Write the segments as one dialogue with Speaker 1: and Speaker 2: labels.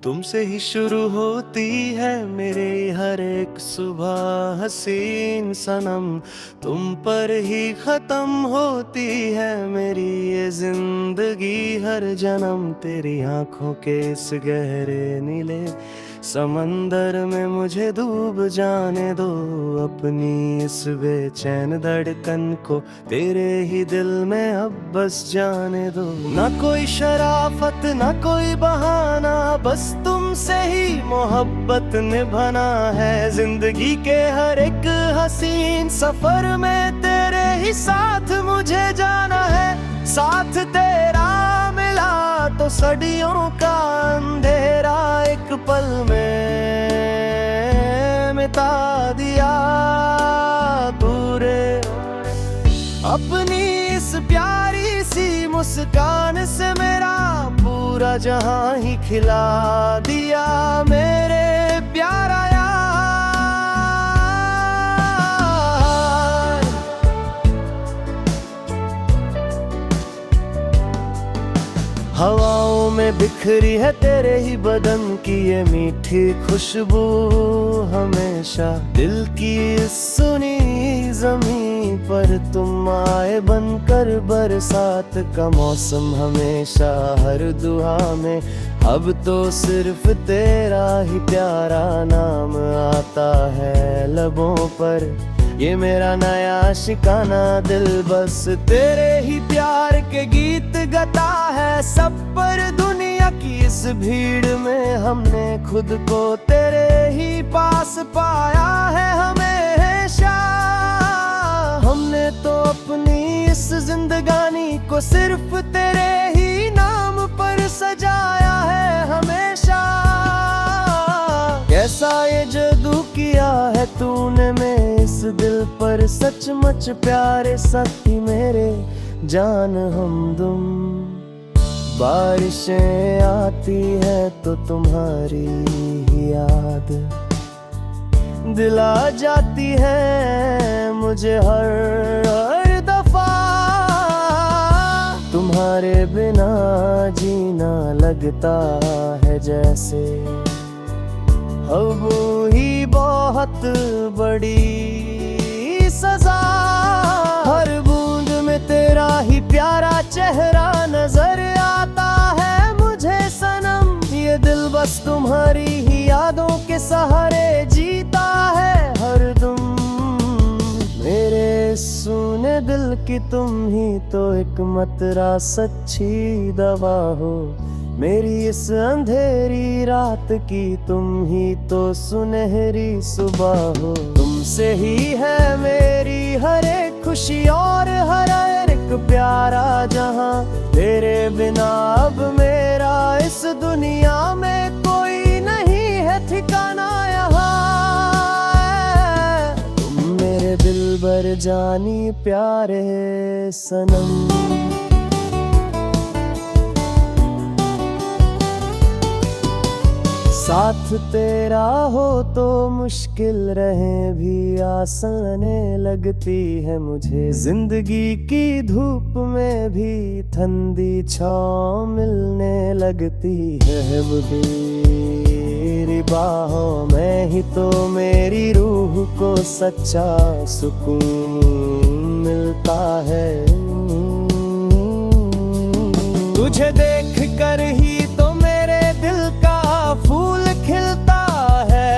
Speaker 1: तुमसे ही शुरू होती है मेरी हर एक सुबह हसीन सनम, तुम पर ही खत्म होती है मेरी ये जिंदगी हर जन्म। तेरी आंखों के इस गहरे नीले समंदर में मुझे डूब जाने दो, अपनी इस बेचैन धड़कन को तेरे ही दिल में अब बस जाने दो। ना कोई शराफत ना कोई बहाना, बस तुमसे ही मोहब्बत निभाना है। जिंदगी के हर एक हसीन सफर में तेरे ही साथ मुझे जाना है। साथ तेरा मिला तो सदियों का अंधेरा एक पल में मिटा दिया पूरे। अपनी इस प्यारी सी मुस्कान से मेरा पूरा जहां ही खिला दिया मेरे प्यारा यार। हवाओं में बिखरी है तेरे ही बदन की ये मीठी खुशबू, हमेशा दिल की इस सुनी जमीन पर तुम आए बनकर बरसात का मौसम। हमेशा हर दुआ में अब तो सिर्फ तेरा ही प्यारा नाम आता है लबों पर। ये मेरा नया शिकाना दिल बस तेरे ही प्यार के गीत गाता है। सब पर दुनिया की इस भीड़ में हमने खुद को तेरे ही पास पाया है हमेशा। हमने तो अपनी इस जिंदगानी को सिर्फ तेरे ही नाम पर सजाया है हमेशा। कैसा ये जादू किया है तूने में इस दिल पर, सचमुच प्यारे साथी मेरे जान हमदम। बारिशें आती है तो तुम्हारी ही याद दिल आ जाती है मुझे हर दफा। तुम्हारे बिना जीना लगता है जैसे अब ही बहुत बड़ी सजा। हर बूंद में तेरा ही प्यारा चेहरा नजर आता है मुझे सनम। ये दिल बस तुम्हारी ही यादों के सहारे जीता है हरदम। मेरे सुने दिल की तुम ही तो एक मतरा सच्ची दवा हो। मेरी इस अंधेरी रात की तुम ही तो सुनहरी सुबह हो। तुमसे ही है मेरी हर एक खुशी और हर एक प्यारा जहां। तेरे बिना अब मेरा इस दुनिया में कोई नहीं है ठिकाना यहाँ। तुम मेरे दिल भर जानी प्यारे सनम। साथ तेरा हो तो मुश्किल रहे भी आसाने लगती है मुझे। जिंदगी की धूप में भी ठंडी छाँव मिलने लगती है। मेरी बाहों में ही तो मेरी रूह को सच्चा सुकून मिलता है। तुझे देख कर ही तो मेरे दिल का फूल खिलता है।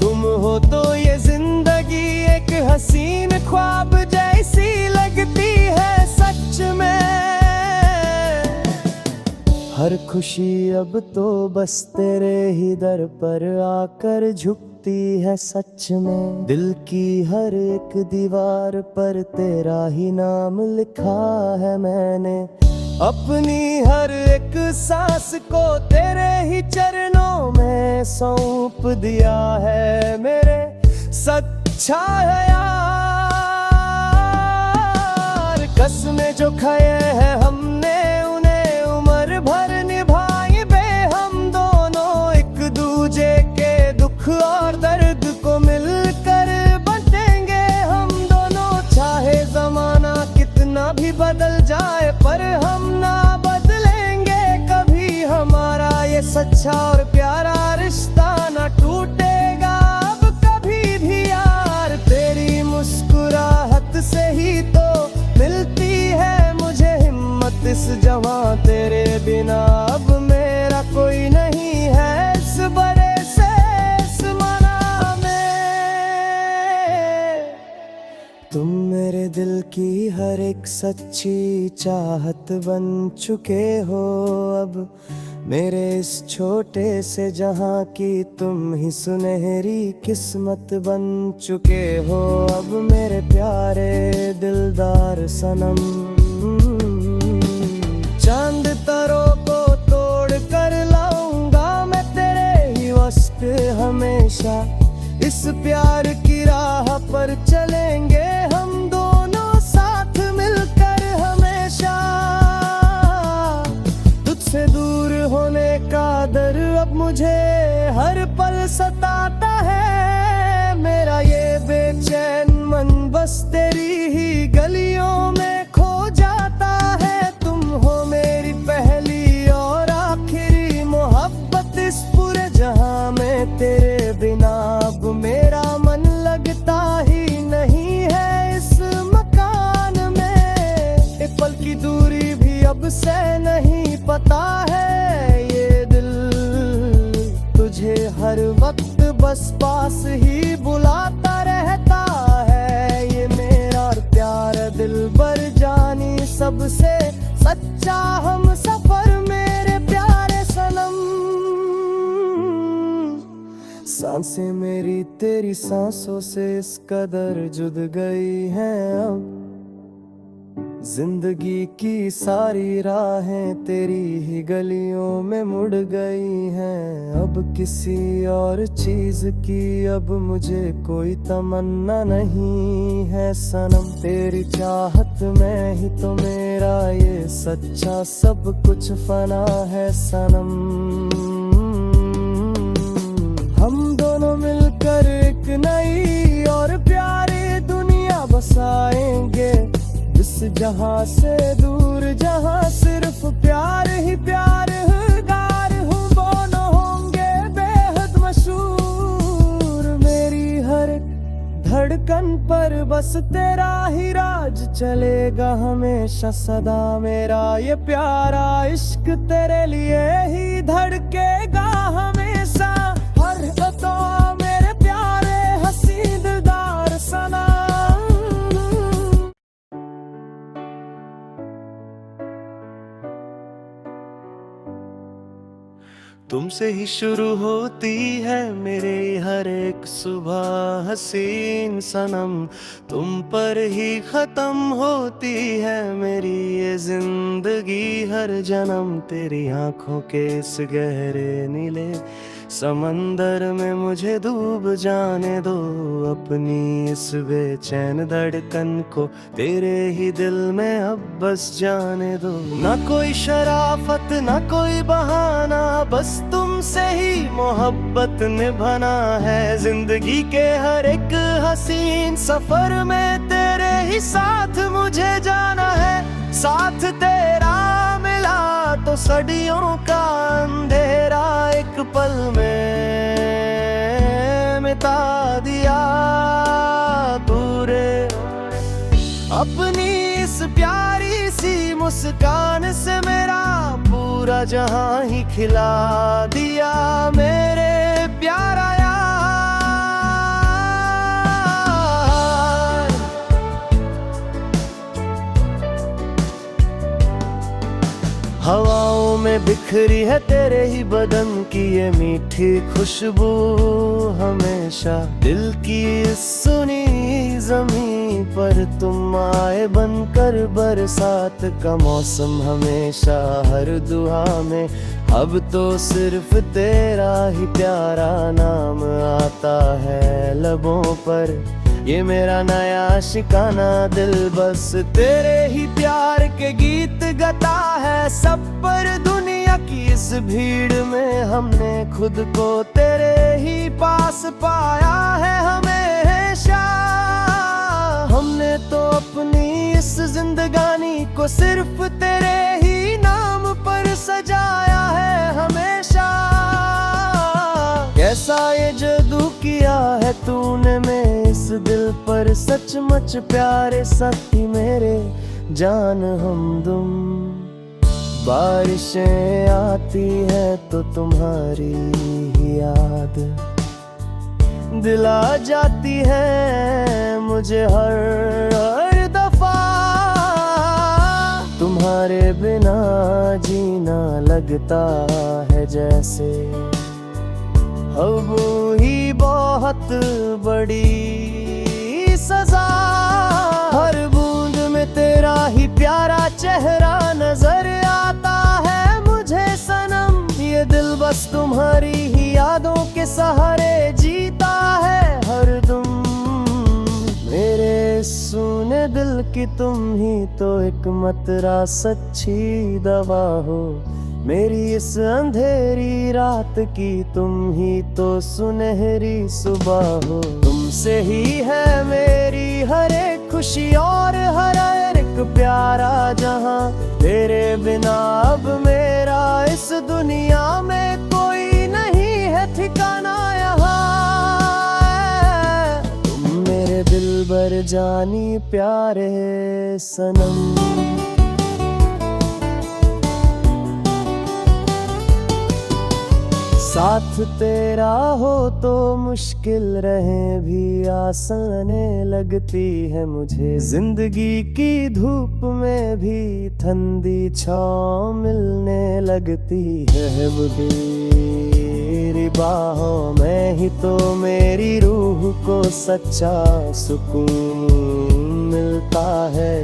Speaker 1: तुम हो तो ये जिंदगी एक हसीन ख्वाब जैसी लगती है सच में। हर खुशी अब तो बस तेरे ही दर पर आकर झुकती है सच में। दिल की हर एक दीवार पर तेरा ही नाम लिखा है मैंने। अपनी हर एक सांस को तेरे ही चरणों में सौंप दिया है मेरे। सच्चा है यार, कसमें जो खाए हैं हमने उन्हें उम्र भर निभाई बे। हम दोनों एक दूजे के दुख और दर्द को मिलकर बांटेंगे हम दोनों। चाहे जमाना कितना भी बदल जाए पर हम ना बदलेंगे कभी। हमारा ये सच्चा और प्यारा रिश्ता न टूटेगा अब कभी भी यार। तेरी मुस्कुराहट से ही तो मिलती है मुझे हिम्मत इस जवां तेरे बिना अब मेरा कोई नहीं है इस बड़े से आसमां में। तुम मेरे दिल की हर एक सच्ची चाहत बन चुके हो अब मेरे इस छोटे से जहां की तुम ही सुनहरी किस्मत बन चुके हो अब मेरे प्यारे दिलदार सनम। चांद तारों को तोड़ कर लाऊंगा मैं तेरे ही वक्त हमेशा। इस प्यार की राह पर चलेंगे हम दोनों साथ मिलकर हमेशा। तुझसे दूर होने का डर अब मुझे हर पल सताता है। मेरा ये बेचैन मन बस तेरी ही गलियों में खो जाता है। तुम हो मेरी पहली और आखिरी मोहब्बत इस पूरे जहां में तेरे बिना अब मेरा मन लगता ही नहीं है इस मकान में। एक पल की दूरी भी अब से नहीं पता है ये दिल तुझे हर वक्त बस पास ही बुलाता रहता है। ये मेरा प्यार दिल भर जानी सबसे सच्चा हम सफर मेरे प्यारे सनम। सांसें मेरी तेरी सांसों से इस कदर जुड़ गई हैं अब जिंदगी की सारी राहें तेरी ही गलियों में मुड़ गई हैं। अब किसी और चीज की अब मुझे कोई तमन्ना नहीं है सनम। तेरी चाहत में ही तो मेरा ये सच्चा सब कुछ फना है सनम। हम दोनों मिलकर एक नई और प्यारी दुनिया बसाएंगे इस जहां से दूर जहां सिर्फ प्यार ही प्यार गार हूँ दोनों होंगे बेहद मशहूर। मेरी हर धड़कन पर बस तेरा ही राज चलेगा हमेशा सदा। मेरा ये प्यारा इश्क तेरे लिए ही धड़केगा हमेशा। हर अता मेरे प्यारे हसीन दिलदार सनम। तुमसे ही शुरू होती है मेरे हर एक सुबह हसीन सनम। तुम पर ही खत्म होती है मेरी ये जिंदगी हर जन्म। तेरी आंखों के इस गहरे नीले समंदर में मुझे डूब जाने दो। अपनी इस बेचैन धड़कन को तेरे ही दिल में अब बस जाने दो। ना कोई शराफत ना कोई बहाना बस तुमसे ही मोहब्बत निभाना है। जिंदगी के हर एक हसीन सफर में तेरे ही साथ मुझे जाना है। साथ तेरा मिला तो सदियों का अंधेरा एक पल में मिटा दिया पूरे। अपनी इस प्यारी सी मुस्कान से मेरा पूरा जहां ही खिला दिया मेरे प्यारा यार। हवाओं में बिखरी है तेरे ही बदन की ये मीठी खुशबू हमेशा। दिल की इस सुनी जमीन पर तुम आए बनकर बरसात का मौसम हमेशा। हर दुआ में अब तो सिर्फ तेरा ही प्यारा नाम आता है लबों पर। ये मेरा नया शिकाना दिल बस तेरे ही प्यार के गीत गाता है। सब पर दुनिया की इस भीड़ में हमने खुद को तेरे ही पास पाया है हमेशा। हमने तो अपनी इस जिंदगानी को सिर्फ तेरे ही नाम पर सजाया है हमेशा। है तूने में इस दिल पर सचमुच प्यारे साथी मेरे जान हमदम। बारिशें आती है तो तुम्हारी ही याद दिल आ जाती है मुझे हर दफा। तुम्हारे बिना जीना लगता है जैसे अब ही बहुत बड़ी सजा। हर बूंद में तेरा ही प्यारा चेहरा नजर आता है मुझे सनम। ये दिल बस तुम्हारी ही यादों के सहारे जीता है हरदम। मेरे सूने दिल की तुम ही तो एक मतरा सच्ची दवा हो। मेरी इस अंधेरी रात की तुम ही तो सुनहरी सुबह हो। तुमसे ही है मेरी हर एक खुशी और हर एक प्यारा जहां। तेरे बिना अब मेरा इस दुनिया में कोई नहीं है ठिकाना यहाँ। तुम मेरे दिल भर जानी प्यारे सनम। साथ तेरा हो तो मुश्किल रहे भी आसाने लगती है मुझे। जिंदगी की धूप में भी ठंडी छाँव मिलने लगती है। मेरी बाहों में ही तो मेरी रूह को सच्चा सुकून मिलता है।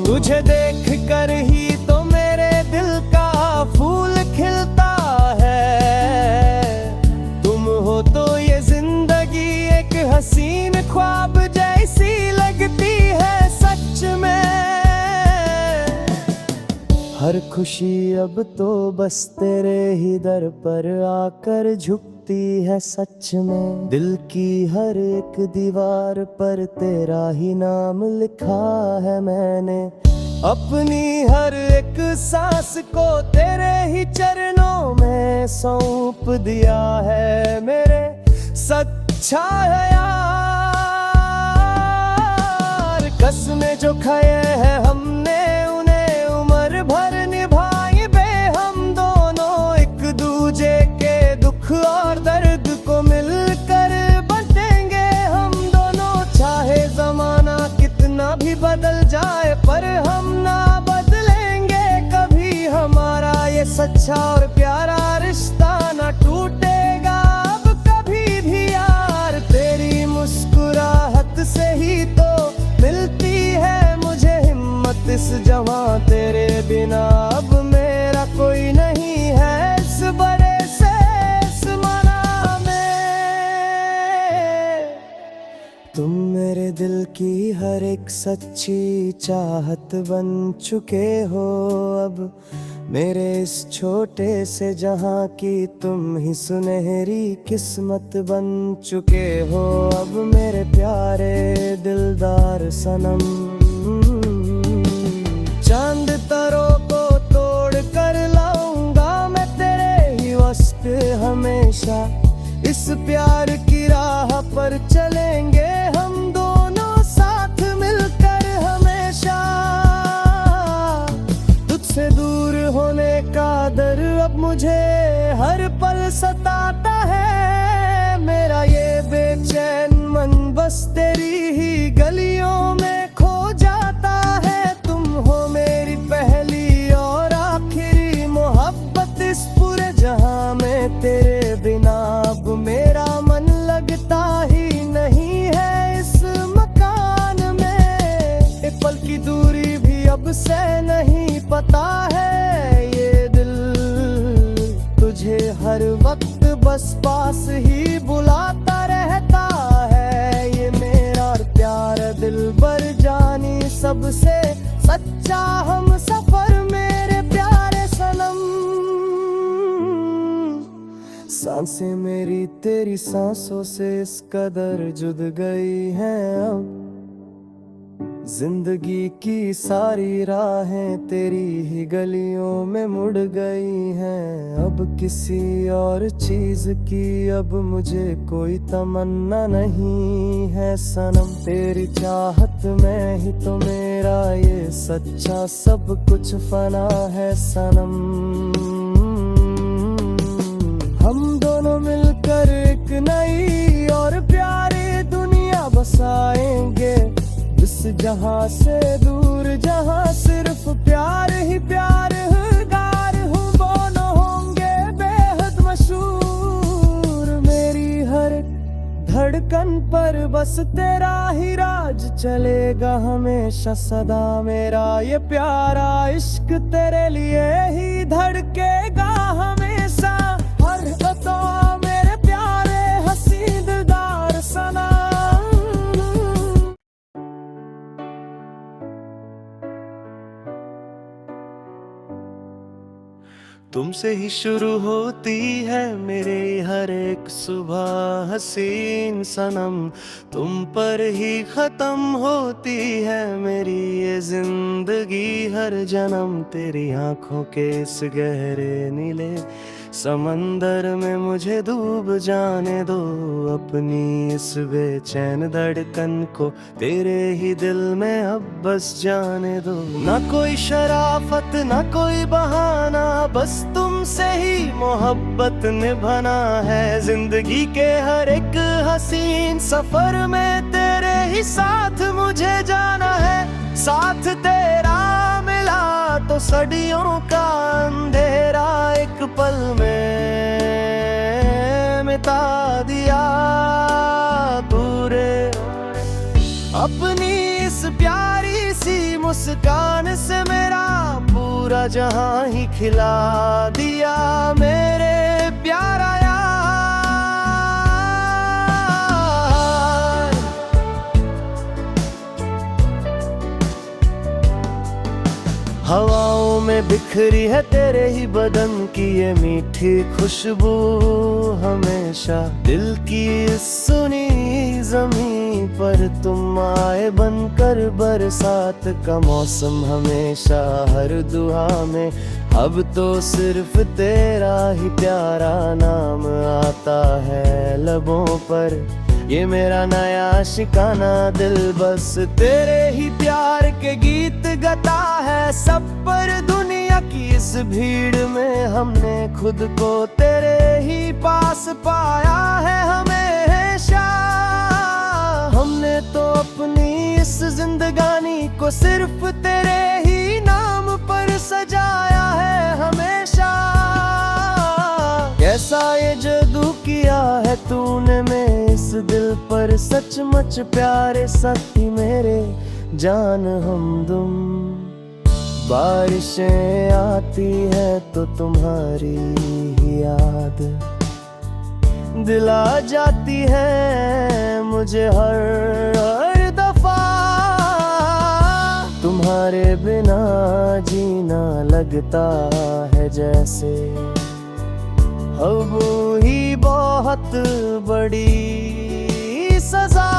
Speaker 1: तुझे देख कर ही तो मेरे दिल का फूल खिलता है। तुम हो तो ये जिंदगी एक हसीन ख्वाब जैसी लगती है सच में। हर खुशी अब तो बस तेरे ही दर पर आकर झुकती है सच में। दिल की हर एक दीवार पर तेरा ही नाम लिखा है मैंने। अपनी हर एक सांस को तेरे ही चरणों में सौंप दिया है मेरे। सच्चा है यार कसमें जो खाए हैं हमने उन्हें उम्र भर निभाई बे। हम दोनों एक दूजे के दुख और दर्द को मिलकर बांटेंगे हम दोनों। चाहे जमाना कितना भी बदल जाए पर हम ना बदलेंगे कभी। हमारा ये सच्चा और प्यारा रिश्ता ना टूटेगा अब कभी भी यार। तेरी मुस्कुराहट से ही तो मिलती है मुझे हिम्मत इस जवां। तेरे बिना अब मेरा कोई नहीं है इस बड़े से आसमां में। तुम मेरे दिल की हर एक सच्ची चाहत बन चुके हो अब। मेरे इस छोटे से जहां की तुम ही सुनहरी किस्मत बन चुके हो अब मेरे प्यारे दिलदार सनम। चांद तारों को तोड़ कर लाऊंगा मैं तेरे ही वस्त हमेशा। इस प्यार की राह पर चलेंगे हम दोनों साथ मिलकर हमेशा। तुझसे दूर होने का डर अब मुझे हर पल सताता है। मेरा ये बेचैन मन बस तेरी ही गलियों में खो जाता है। तुम हो मेरी पहली और आखिरी मोहब्बत इस पूरे जहां में। तेरे बिना अब मेरा मन लगता ही नहीं है इस मकान में। एक पल की दूरी भी अब से नहीं पता है ये दिल। तुझे हर वक्त बस पास ही बुलाता रहता है ये मेरा प्यार दिल भर जानी सबसे सच्चा हम सफर मेरे प्यारे सनम। सांसें मेरी तेरी सांसों से इस कदर जुद गई हैं अब। जिंदगी की सारी राहें तेरी ही गलियों में मुड़ गई हैं। अब किसी और चीज की अब मुझे कोई तमन्ना नहीं है सनम। तेरी चाहत में ही तो मेरा ये सच्चा सब कुछ फना है सनम। हम दोनों मिलकर एक नई और प्यारी दुनिया बसाएंगे, इस जहां से दूर जहां सिर्फ प्यार ही प्यार गार हूँ। दोनों होंगे बेहद मशहूर, मेरी हर धड़कन पर बस तेरा ही राज चलेगा हमेशा सदा। मेरा ये प्यारा इश्क तेरे लिए ही धड़केगा हमेशा। हर अता मेरे प्यारे हसीन दिलदार सनम। तुमसे ही शुरू होती है मेरे हर एक सुबह हसीन सनम। तुम पर ही खत्म होती है मेरी ये जिंदगी हर जन्म। तेरी आंखों के इस गहरे नीले समंदर में मुझे डूब जाने दो। अपनी इस बेचैन धड़कन को तेरे ही दिल में अब बस जाने दो। ना कोई शराफत ना कोई बहाना, बस तुमसे ही मोहब्बत निभाना है। जिंदगी के हर एक हसीन सफर में तेरे ही साथ मुझे जाना है। साथ तेरा मिला तो सदियों का अंधेरा एक पल में मिटा दिया पूरे। अपनी इस प्यारी सी मुस्कान से मेरा पूरा जहां ही खिला दिया मेरे प्यारा यार। हवाओं में बिखरी है तेरे ही बदन की ये मीठी खुशबू हमेशा। दिल की इस सुनी जमीन पर तुम आए बनकर बरसात का मौसम हमेशा। हर दुआ में अब तो सिर्फ तेरा ही प्यारा नाम आता है लबों पर। ये मेरा नया शिकाना दिल बस तेरे ही प्यार के गीत गाता है। सब पर दुनिया की इस भीड़ में हमने खुद को तेरे ही पास पाया है हमेशा। हमने तो अपनी इस जिंदगानी को सिर्फ तेरे ही नाम पर सजाया है हमेशा। कैसा ये जादू किया है तूने में इस दिल पर, सचमुच प्यारे साथी मेरे जान हमदम। बारिशें आती है तो तुम्हारी ही याद दिल आ जाती है मुझे हर दफा। तुम्हारे बिना जीना लगता है जैसे अब ही बहुत बड़ी सजा।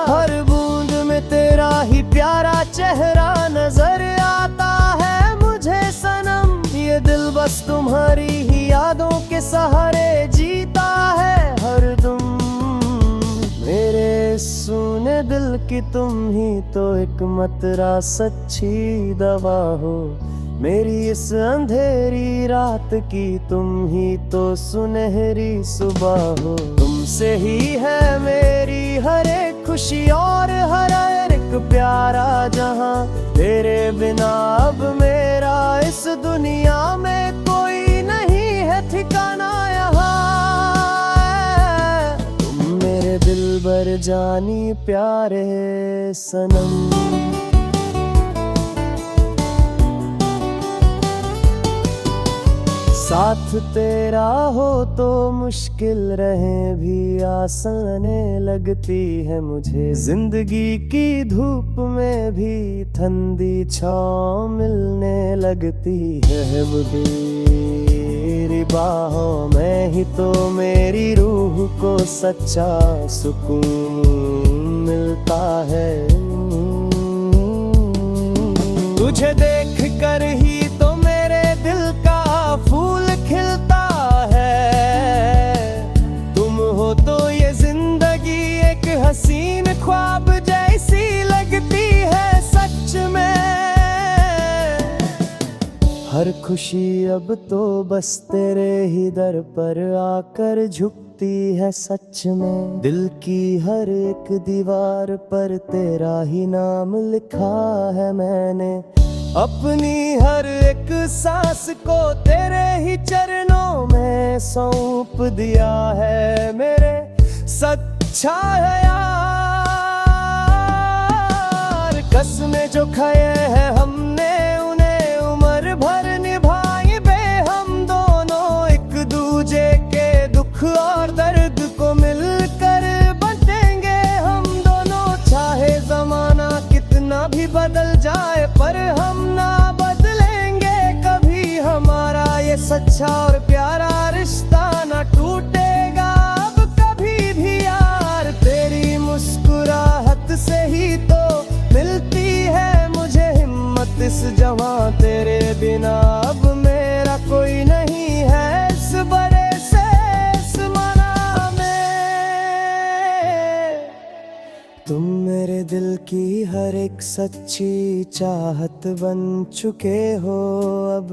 Speaker 1: हर बूंद में तेरा ही प्यारा चेहरा नजर आता है मुझे सनम। ये दिल बस तुम्हारी ही यादों के सहारे जीता है हरदम। मेरे सुने दिल की तुम ही तो एक मतरा सच्ची दवा हो। मेरी इस अंधेरी रात की तुम ही तो सुनहरी सुबह हो। तुमसे ही है मेरी हर एक खुशी और हर एक प्यारा जहां। तेरे बिना अब मेरा इस दुनिया में कोई नहीं है ठिकाना यहाँ। तुम मेरे दिल भर जानी प्यारे सनम। साथ तेरा हो तो मुश्किल रहे भी आसाने लगती है मुझे। जिंदगी की धूप में भी ठंडी छाँव मिलने लगती है। मेरी बाहों में ही तो मेरी रूह को सच्चा सुकून मिलता है। तुझे देख कर ही तो मेरे दिल का फूल खिलता है। तुम हो तो ये जिंदगी एक हसीन ख्वाब जैसी लगती है सच में। हर खुशी अब तो बस तेरे ही दर पर आकर झुकती है सच में। दिल की हर एक दीवार पर तेरा ही नाम लिखा है मैंने। अपनी हर एक सांस को तेरे ही चरणों में सौंप दिया है मेरे। सच्चा है यार, कसमें जो खाए हैं हमने उन्हें उम्र भर निभाई बे। हम दोनों एक दूजे के दुख और दर्द को मिलकर बांटेंगे हम दोनों। चाहे जमाना कितना भी बदल जाए पर हम ना बदलेंगे कभी। हमारा ये सच्चा और प्यारा रिश्ता ना टूटेगा अब कभी भी यार। तेरी मुस्कुराहट से ही तो मिलती है मुझे हिम्मत इस जवां। तेरे बिना अब मेरा कोई नहीं है इस बड़े से आसमां में। तुम मेरे दिल की हर एक सच्ची चाहत बन चुके हो अब।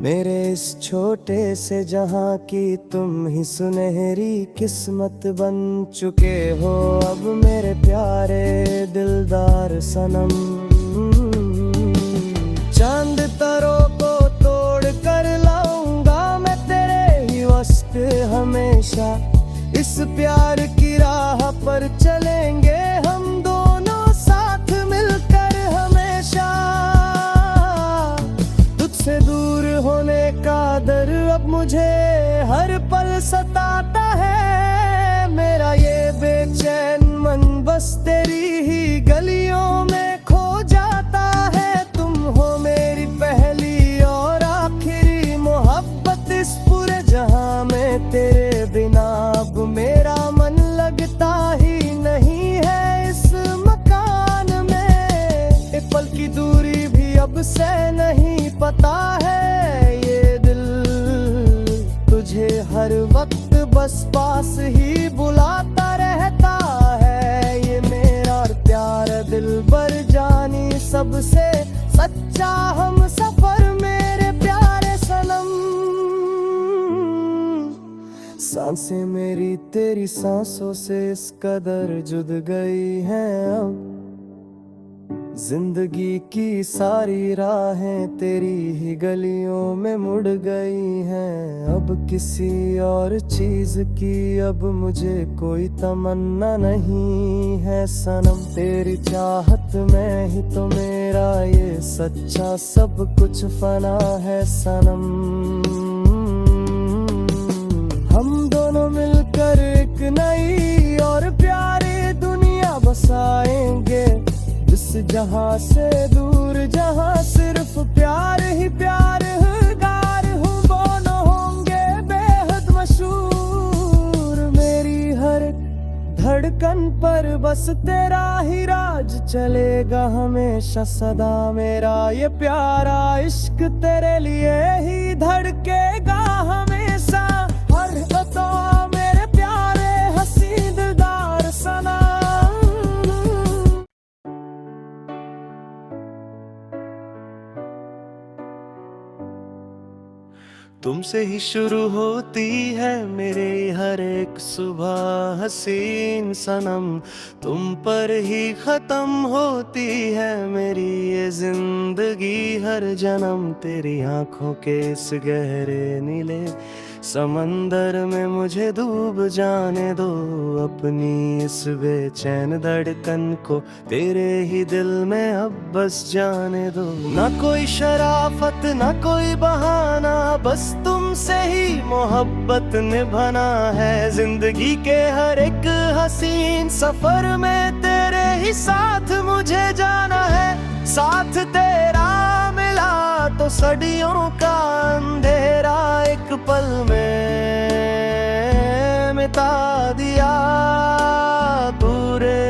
Speaker 1: मेरे इस छोटे से जहां की तुम ही सुनहरी किस्मत बन चुके हो अब। मेरे प्यारे दिलदार सनम, चांद तारों को तोड़ कर लाऊंगा मैं तेरे ही वक्त हमेशा। इस प्यार की राह पर चलेंगे हम दोनों साथ मिलकर हमेशा। तुझसे दूर होने का डर अब मुझे हर पल सताता है। मेरा ये बेचैन मन बस तेरी ही गलियों में खो जाता है। तुम हो मेरी पहली और आखिरी मोहब्बत इस पूरे जहां में। तेरे बिना अब मेरा मन लगता ही नहीं है इस मकान में। एक पल की दूरी भी अब से नहीं पता है ये दिल। तुझे हर वक्त बस पास ही बुलाता रहता है ये मेरा प्यार दिल भर जानी सबसे सच्चा हम सफर मेरे प्यारे सनम। सांसें मेरी तेरी सांसों से इस कदर जुद गई हैं अब। जिंदगी की सारी राहें तेरी ही गलियों में मुड़ गई हैं अब। किसी और चीज की अब मुझे कोई तमन्ना नहीं है सनम। तेरी चाहत में ही तो मेरा ये सच्चा सब कुछ फना है सनम। हम दोनों मिलकर एक नई और प्यारी दुनिया बसाएंगे। इस जहां से दूर जहां सिर्फ प्यार ही प्यार गार हूँ। दोनों होंगे बेहद मशहूर। मेरी हर धड़कन पर बस तेरा ही राज चलेगा हमेशा सदा। मेरा ये प्यारा इश्क तेरे लिए ही धड़केगा हमेशा। हर अता मेरे प्यारे हसीन दिलदार सनम। तुमसे ही शुरू होती है मेरे हर एक सुबह हसीन सनम। तुम पर ही खत्म होती है मेरी ये जिंदगी हर जन्म। तेरी आंखों के इस गहरे नीले समंदर में मुझे डूब जाने दो। अपनी इस बेचैन धड़कन को तेरे ही दिल में अब बस जाने दो। ना कोई शराफत ना कोई बहाना, बस तुमसे ही मोहब्बत निभाना है। जिंदगी के हर एक हसीन सफर में तेरे ही साथ मुझे जाना है। साथ तेरा मिला तो सदियों का अंधेरा एक पल में मिटा दिया पूरे।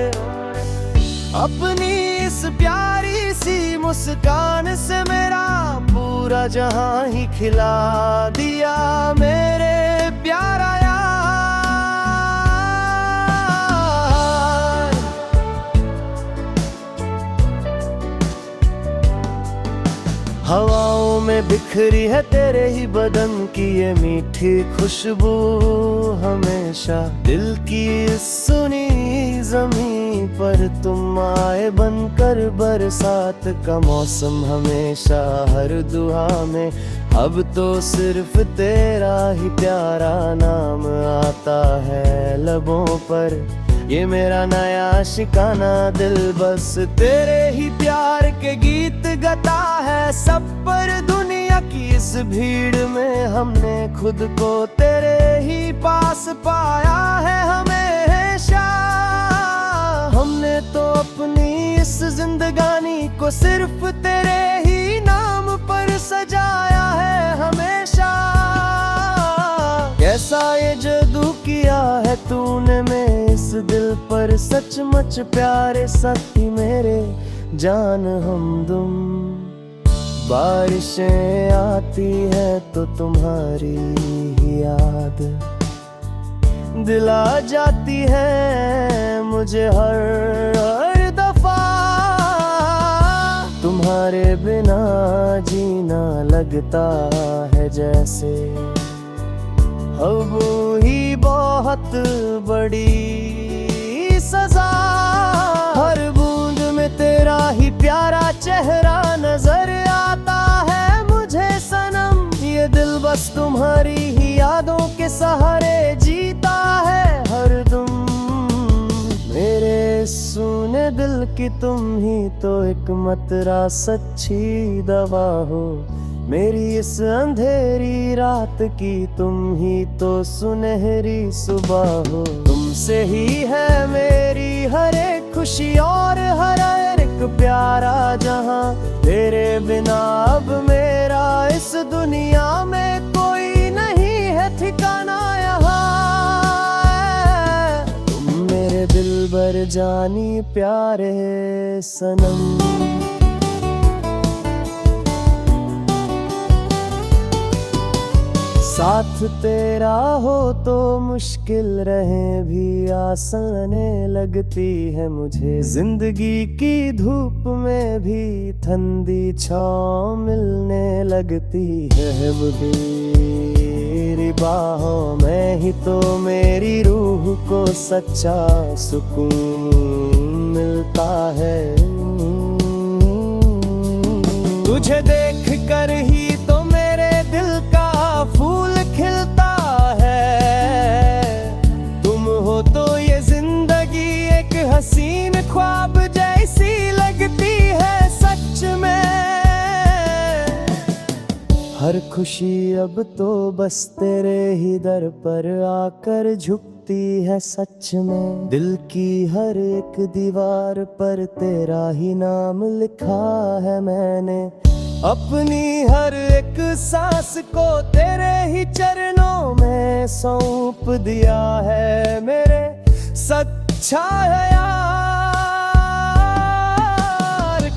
Speaker 1: अपनी इस प्यारी सी मुस्कान से मेरा पूरा जहां ही खिला दिया मेरे प्यारा यार। हवाओं में बिखरी है तेरे ही बदन की ये मीठी खुशबू, हमेशा दिल की सुनी ज़मीं पर तुम आए बनकर बरसात का मौसम, हमेशा हर दुआ में अब तो सिर्फ तेरा ही प्यारा नाम आता है लबों पर। ये मेरा नया शिकाना दिल बस तेरे ही प्यार के गीत गाता है सब पर। दुनिया की इस भीड़ में हमने खुद को तेरे ही पास पाया है हमेशा। हमने तो अपनी इस जिंदगानी को सिर्फ तेरे ही नाम पर सजाया है हमेशा। कैसा ये जादू किया है तूने में इस दिल पर, सचमुच प्यारे साथी मेरे जान हमदम। बारिशें आती है तो तुम्हारी ही याद दिल आ जाती है मुझे हर दफा। तुम्हारे बिना जीना लगता है जैसे अब ही बहुत बड़ी सजा। हर बूंद में तेरा ही प्यारा चेहरा नजर आता है मुझे सनम। ये दिल बस तुम्हारी ही यादों के सहारे जीता है हरदम। मेरे सूने दिल की तुम ही तो एक मतरा सच्ची दवा हो। मेरी इस अंधेरी रात की तुम ही तो सुनहरी सुबह हो। तुमसे ही है मेरी हर एक खुशी और हर एक प्यारा जहां। तेरे बिना अब मेरा इस दुनिया में कोई नहीं है ठिकाना यहाँ। तुम मेरे दिल भर जानी प्यारे सनम। साथ तेरा हो तो मुश्किल रहे भी आसाने लगती है मुझे। जिंदगी की धूप में भी ठंडी छाँव मिलने लगती है। मेरी बाहों में ही तो मेरी रूह को सच्चा सुकून मिलता है। तुझे देख कर ही तो मेरे दिल का फूल खिलता है। तुम हो तो ये जिंदगी एक हसीन ख्वाब जैसी लगती है सच में। हर खुशी अब तो बस तेरे ही दर पर आकर झुकती है सच में। दिल की हर एक दीवार पर तेरा ही नाम लिखा है मैंने। अपनी हर एक सांस को तेरे ही चरणों में सौंप दिया है मेरे। सच्चा है यार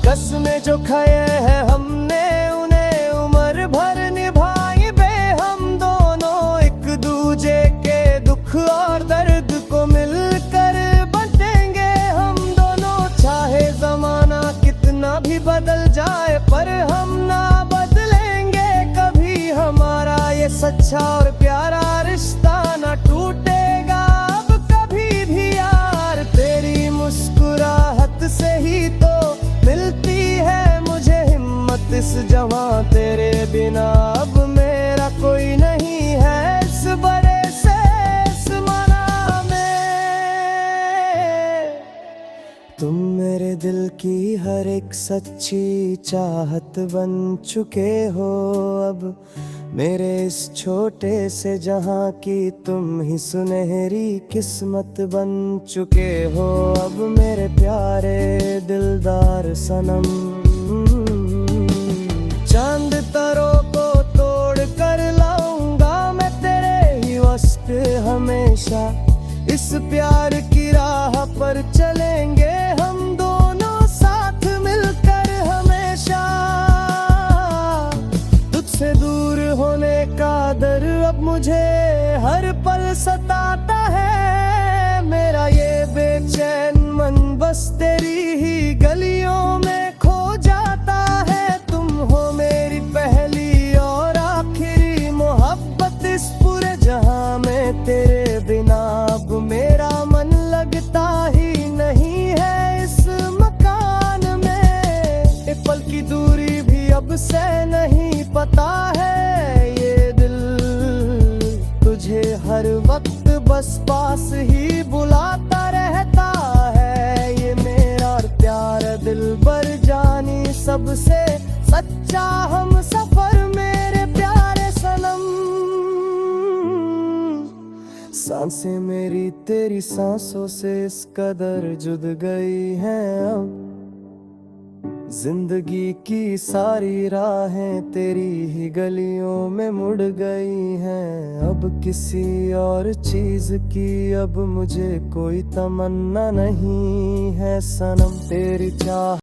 Speaker 1: कसमें जो खाए हैं हमने उन्हें उम्र भर निभाई बे। हम दोनों एक दूजे के दुख और दर्द को मिलकर बांटेंगे हम दोनों। चाहे जमाना कितना भी बदल जाए पर हम ना बदलेंगे कभी। हमारा ये सच्चा और प्यारा रिश्ता ना टूटेगा अब कभी भी यार। तेरी मुस्कुराहट से ही तो मिलती है मुझे हिम्मत इस जवां। तेरे बिना अब मेरा कोई नहीं है इस बड़े से आसमां में। तुम मेरे दिल की हर एक सच्ची चाहत बन चुके हो अब। मेरे इस छोटे से जहां की तुम ही सुनहरी किस्मत बन चुके हो अब मेरे प्यारे दिलदार सनम। चांद तारों को तोड़ कर लाऊंगा मैं तेरे ही वस्त हमेशा। इस प्यार की राह पर चलेंगे हम दोनों साथ मिलकर हम। सताता है मेरा ये बेचैन मन, बस तेरी ही गलियों में खो जाता है। तुम हो मेरी पहली और आखिरी मोहब्बत इस पूरे जहां में, तेरे बिना अब मेरा मन लगता ही नहीं है इस मकान में। एक पल की दूरी भी अब से नहीं पता है ये दिल, तुझे हर वक्त बस पास ही बुलाता रहता है। ये मेरा प्यार दिल भर जानी सबसे सच्चा हम सफर मेरे प्यारे सनम। सांसें मेरी तेरी सांसों से इस कदर जुद गई हैं अब, जिंदगी की सारी राहें तेरी ही गलियों में मुड़ गई हैं। अब किसी और चीज की अब मुझे कोई तमन्ना नहीं है सनम, तेरी चाह